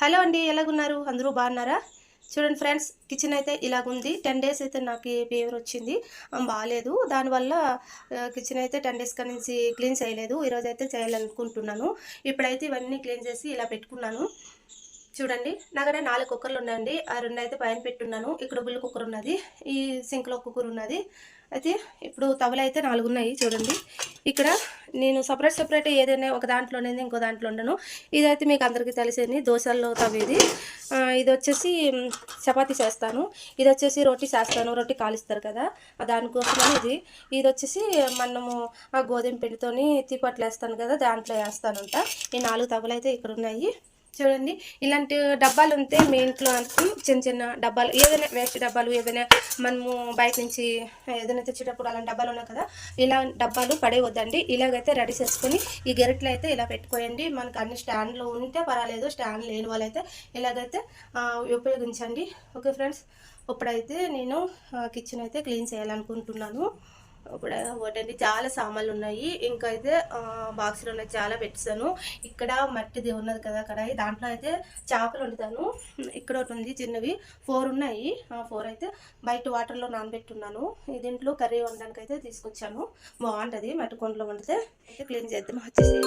Hello అండి, ఎలాగున్నారు? అందరూ బాగున్నారా? చూడండి ఫ్రెండ్స్, కిచెన్ అయితే ఇలాగుంది. 10 డేస్ అయితే నాకు ఫీవర్ వచ్చింది. బాగాలేదు. దానివల్ల కిచెన్ అయితే 10 డేస్ నుంచి క్లీన్ చేయలేదు. ఈరోజు అయితే చేయాలనుకుంటున్నాను. ఇప్పుడైతే ఇవన్నీ క్లీన్ చేసి ఇలా పెట్టుకున్నాను. చూడండి, నా దగ్గర 4 కుక్కర్లు ఉన్నాయండి. ఆ 2 అయితే పైన పెట్టున్నాను. ఇక్కడ బుల్లి కుక్కర్ ఉన్నది, ఈ సింక్లో కుక్కర్ ఉన్నది. అయితే ఇప్పుడు తవలు అయితే 4 ఉన్నాయి. చూడండి, ఇక్కడ నేను సపరేట్ ఏదైనా ఒక దాంట్లోనేది ఇంకో దాంట్లో ఉండను. ఇదైతే మీకు అందరికీ తెలిసేది దోశల్లో తవేది. ఇది వచ్చేసి చపాతీ చేస్తాను. ఇది వచ్చేసి రొట్టి చేస్తాను. రొట్టి కాలుస్తారు కదా, దానికోసమని ఇది వచ్చేసి మనము గోధుమ పిండితోని తిప్పట్లు వేస్తాను కదా, దాంట్లో వేస్తానంట. ఈ 4 తవలు అయితే ఇక్కడ ఉన్నాయి. చూడండి, ఇలాంటి డబ్బాలు ఉంటే మీ ఇంట్లో చిన్న చిన్న డబ్బాలు, ఏదైనా వేస్ట్ డబ్బాలు, ఏదైనా మనము బయట నుంచి ఏదైనా తెచ్చేటప్పుడు అలాంటి డబ్బాలు ఉన్నాయి కదా, ఇలా డబ్బాలు పడేయవద్దండి. ఇలాగైతే రెడీ చేసుకొని ఈ గెరెట్లు అయితే ఇలా పెట్టుకోయండి. మనకు అన్ని స్టాండ్లో ఉంటే పర్వాలేదు, స్టాండ్ లేని వాళ్ళైతే ఇలాగైతే ఉపయోగించండి. ఓకే ఫ్రెండ్స్, ఇప్పుడైతే నేను కిచెన్ అయితే క్లీన్ చేయాలనుకుంటున్నాను. ఇప్పుడు ఒకటండి, చాలా సామాన్లు ఉన్నాయి. ఇంకా అయితే బాక్సులు ఉన్నాయి, చాలా పెట్టాను. ఇక్కడ మట్టిది ఉన్నది కదా కడాయి, దాంట్లో అయితే చేపలు వండుతాను. ఇక్కడ ఒకటి ఉంది, చిన్నవి 4 ఉన్నాయి. 4 అయితే బయట వాటర్లో నానబెట్టున్నాను. దీంట్లో కర్రీ వండడానికి అయితే తీసుకొచ్చాను. బాగుంటుంది మట్టి కొండలో వండితే. అయితే క్లీన్ చేద్దాం వచ్చేసి.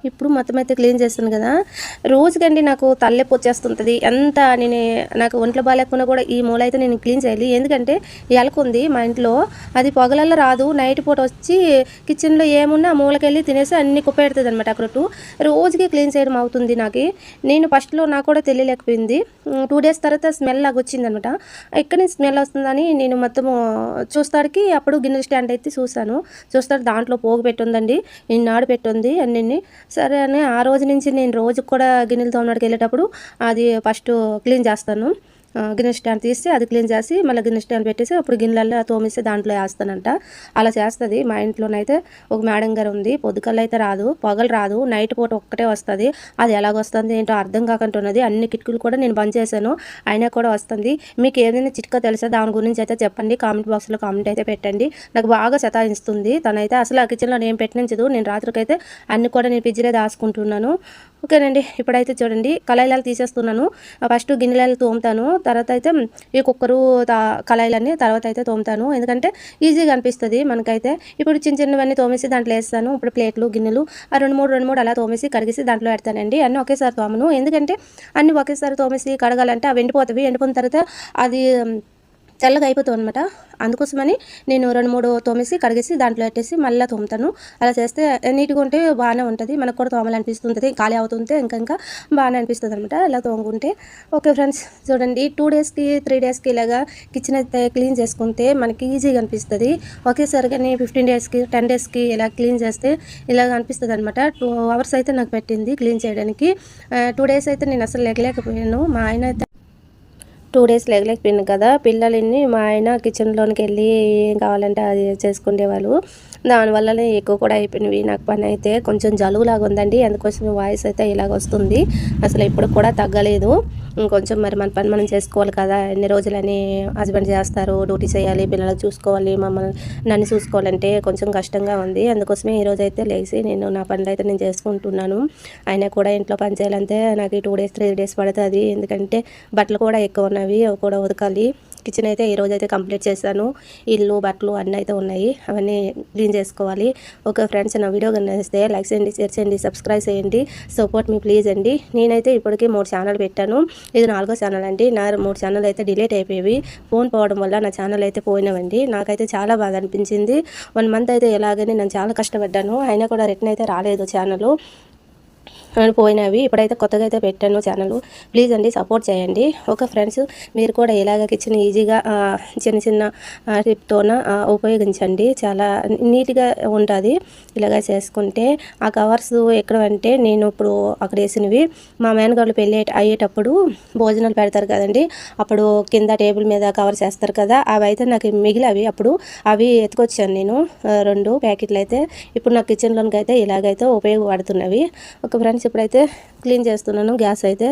ఇప్పుడు మొత్తం అయితే క్లీన్ చేస్తాను కదా, రోజుకండి నాకు తలనొప్పి వచ్చేస్తుంటుంది. ఎంత నాకు ఒంట్లో బాగాలేకుండా కూడా ఈ మూల అయితే నేను క్లీన్ చేయాలి. ఎందుకంటే ఎలక ఉంది మా ఇంట్లో, అది పొగలల్లో రాదు, నైట్ పూట వచ్చి కిచెన్లో ఏమున్నా మూలకెళ్ళి తినేసి అన్ని కుప్పెడుతుంది అనమాట. అక్కడ రోజుకి క్లీన్ చేయడం అవుతుంది నాకు. నేను ఫస్ట్లో నాకు కూడా తెలియలేకపోయింది. 2 డేస్ తర్వాత స్మెల్ లాగా వచ్చిందనమాట. ఎక్కడి నుంచి స్మెల్ వస్తుందని నేను మొత్తము చూస్తాడికి అప్పుడు గిన్నెల స్టాండ్ అయితే చూస్తాడు దాంట్లో పోగు పెట్టుందండి, ఇన్నాడు పెట్టుంది అన్నీ. సరే అని ఆ రోజు నుంచి నేను రోజు కూడా గిన్నెలు తోమడానికి వెళ్ళేటప్పుడు అది ఫస్ట్ క్లీన్ చేస్తాను. గిన్నె స్టాండ్ తీసి అది క్లీన్ చేసి మళ్ళీ గిన్నె స్టాండ్ పెట్టేసి అప్పుడు గిన్నెలలో తోమేసి దాంట్లో వేస్తానంట. అలా చేస్తుంది. మా ఇంట్లోనైతే ఒక మేడం గారు ఉంది. పొద్దుకల్లా అయితే రాదు, పొగలు రాదు, నైట్ పూట ఒక్కటే వస్తుంది. అది ఎలాగొస్తుంది ఏంటో అర్థం కాకుంటున్నది. అన్ని కిటికీలు కూడా నేను బంద్ చేశాను, అయినా కూడా వస్తుంది. మీకు ఏదైనా చిట్కా తెలుసా దాని గురించి అయితే చెప్పండి, కామెంట్ బాక్స్లో కామెంట్ అయితే పెట్టండి. నాకు బాగా సతాయిస్తుంది తనైతే. అసలు ఆ కిచెన్లో నేను పెట్టించదు. నేను రాత్రికైతే అన్ని కూడా నేను ఫ్రిడ్జ్లో దాచుకుంటున్నాను. ఓకేనండి, ఇప్పుడైతే చూడండి కళాయిలు తీసేస్తున్నాను. ఫస్ట్ గిన్నెలు తోముతాను, తర్వాత అయితే ఈ కుక్కరు కళాయిలన్నీ తర్వాత అయితే తోముతాను. ఎందుకంటే ఈజీగా అనిపిస్తుంది మనకైతే. ఇప్పుడు చిన్న చిన్నవన్నీ తోమేసి దాంట్లో వేస్తాను. ఇప్పుడు ప్లేట్లు గిన్నెలు రెండు మూడు అలా తోమేసి కడిగేసి దాంట్లో పెడతానండి. అన్నీ ఒకేసారి తోమను, ఎందుకంటే అన్నీ ఒకేసారి తోమేసి కడగాలంటే అవి ఎండిపోతాయి. ఎండిపోయిన తర్వాత అది తెల్లగా అయిపోతాం అనమాట. అందుకోసమని నేను 2-3 తోమేసి కడిగేసి దాంట్లో పెట్టేసి మళ్ళీ తోముతాను. అలా చేస్తే నీట్గా ఉంటే బాగానే ఉంటుంది, మనకు కూడా తోమాలనిపిస్తుంటుంది. ఖాళీ అవుతుంటే ఇంకా బాగానే అనిపిస్తుంది అనమాట ఇలా తోముకుంటే. ఓకే ఫ్రెండ్స్, చూడండి 2 డేస్కి 3 డేస్కి ఇలాగా కిచెన్ అయితే క్లీన్ చేసుకుంటే మనకి ఈజీగా అనిపిస్తుంది. ఒకేసారిగా 15 డేస్కి 10 డేస్కి ఇలా క్లీన్ చేస్తే ఇలాగ అనిపిస్తుంది అనమాట. 2 అవర్స్ అయితే నాకు పెట్టింది క్లీన్ చేయడానికి. 2 డేస్ అయితే నేను అసలు లేకపోయాను. మా ఆయన అయితే 2 డేస్ లేకపోయింది కదా. పిల్లల్ని మా ఆయన కిచెన్లోనికి వెళ్ళి ఏం కావాలంటే అది చేసుకునేవాళ్ళు. దానివల్లనే ఎక్కువ కూడా అయిపోయినవి. నాకు పని అయితే కొంచెం జలుబులాగా ఉందండి, అందుకోసమే వాయిస్ అయితే ఇలాగ వస్తుంది. అసలు ఇప్పుడు కూడా తగ్గలేదు. ఇంకొంచెం మరి మన పని మనం చేసుకోవాలి కదా. ఎన్ని రోజులని హస్బెండ్ చేస్తారు, డ్యూటీ చేయాలి, పిల్లలకు చూసుకోవాలి, నన్ను చూసుకోవాలంటే కొంచెం కష్టంగా ఉంది. అందుకోసమే ఈరోజు అయితే లేచి నేను నా పనులు అయితే నేను చేసుకుంటున్నాను. అయినా కూడా ఇంట్లో పని చేయాలంటే నాకు 2 డేస్ 3 డేస్ పడుతుంది. ఎందుకంటే బట్టలు కూడా ఎక్కువ ఉన్నవి, అవి కూడా ఉతకాలి. కిచెన్ అయితే ఈరోజు అయితే కంప్లీట్ చేశాను. ఇల్లు బట్టలు అన్నీ అయితే ఉన్నాయి, అవన్నీ క్లీన్ చేసుకోవాలి. ఓకే ఫ్రెండ్స్, నా వీడియో కనిపిస్తే లైక్ చేయండి, షేర్ చేయండి, సబ్స్క్రైబ్ చేయండి, సపోర్ట్ మీ ప్లీజ్ అండి. నేనైతే ఇప్పటికీ 3 ఛానల్ పెట్టాను, ఇది 4వ ఛానల్ అండి. నా 3 ఛానల్ అయితే డిలీట్ అయిపోయేవి. ఫోన్ పోవడం వల్ల నా ఛానల్ అయితే పోయినవండి. నాకైతే చాలా బాధ అనిపించింది. 1 మంత్ అయితే ఎలాగని నేను చాలా కష్టపడ్డాను, అయినా కూడా రిటర్న్ అయితే రాలేదు ఛానల్ పోయినవి. ఇప్పుడైతే కొత్తగా అయితే పెట్టాను ఛానల్, ప్లీజ్ అండి సపోర్ట్ చేయండి. ఓకే ఫ్రెండ్స్, మీరు కూడా ఇలాగ కిచెన్ ఈజీగా చిన్న టిప్తోన ఉపయోగించండి. చాలా నీట్గా ఉంటుంది ఇలాగ చేసుకుంటే. ఆ కవర్స్ ఎక్కడ అంటే నేను ఇప్పుడు అక్కడ వేసినవి మా మేనగాళ్ళు పెళ్ళి అయ్యేటప్పుడు భోజనాలు పెడతారు కదండి, అప్పుడు కింద టేబుల్ మీద కవర్స్ వేస్తారు కదా, అవి అయితే నాకు మిగిలినవి. అప్పుడు అవి ఎత్తుకొచ్చాను నేను 2 ప్యాకెట్లు అయితే. ఇప్పుడు నా కిచెన్లోనికి అయితే ఇలాగైతే ఉపయోగపడుతున్నవి. ఒక ఫ్రెండ్స్, ఇప్పుడైతే క్లీన్ చేస్తున్నాను గ్యాస్ అయితే.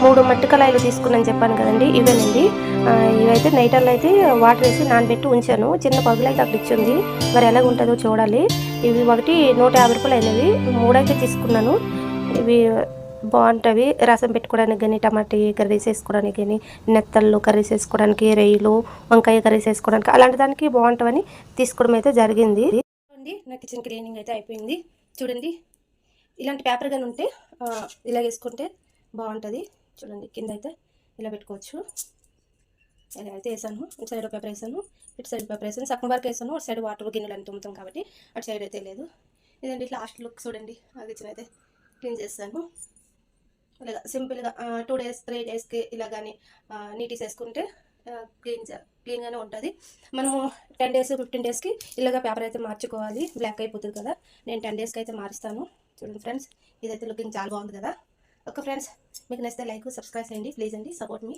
3 మట్టి కళాయిలు తీసుకున్నాను చెప్పాను కదండి, ఇవేనండి. ఇవైతే నైటర్లో అయితే వాటర్ వేసి నానబెట్టి ఉంచాను. చిన్న పగులు అయితే అక్కడ ఇచ్చింది, మరి ఎలాగ ఉంటుందో చూడాలి. ఇవి ఒకటి 150 రూపాయలు అయినవి, 3 అయితే తీసుకున్నాను. ఇవి బాగుంటాయి రసం పెట్టుకోవడానికి కానీ, టమాటీ కర్రీస్ వేసుకోవడానికి కానీ, నెత్తళ్ళు కర్రీస్ వేసుకోవడానికి, రొయ్యలు వంకాయ కర్రీస్ వేసుకోవడానికి, అలాంటి దానికి బాగుంటామని తీసుకోవడం అయితే జరిగింది. నా కిచెన్ క్లీనింగ్ అయితే అయిపోయింది. చూడండి, ఇలాంటి పేపర్ కానీ ఉంటే ఇలా వేసుకుంటే బాగుంటుంది. చూడండి, కింద అయితే ఇలా పెట్టుకోవచ్చు. ఇలా అయితే వేసాను. ఇటు సైడ్ పేపర్ వేసాను, ఇటు సైడ్ పేపర్ వేసాను. సగం వరకు వేసాను, అటు సైడ్ వాటర్ గిన్నెలు అని తుమ్ముతాం కాబట్టి అటు సైడ్ అయితే లేదు. ఇదండి లాస్ట్ లుక్ చూడండి. ఆ కిచెన్ అయితే క్లీన్ చేస్తాను. ఇలాగ సింపుల్గా 2 డేస్ 3 డేస్కి ఇలా కానీ నీట్గా వేసుకుంటే క్లీన్గానే ఉంటుంది. మనము 10 డేస్ 15 డేస్కి ఇలాగ పేపర్ అయితే మార్చుకోవాలి, బ్లాక్ అయిపోతుంది కదా. నేను 10 డేస్కి అయితే మారుస్తాను. చూడండి ఫ్రెండ్స్, ఇదైతే లుకింగ్ చాలా బాగుంది కదా. ఓకే ఫ్రెండ్స్, మీకు నచ్చితే లైక్ సబ్స్క్రైబ్ చేయండి ప్లీజ్ అండి, సపోర్ట్ మీ.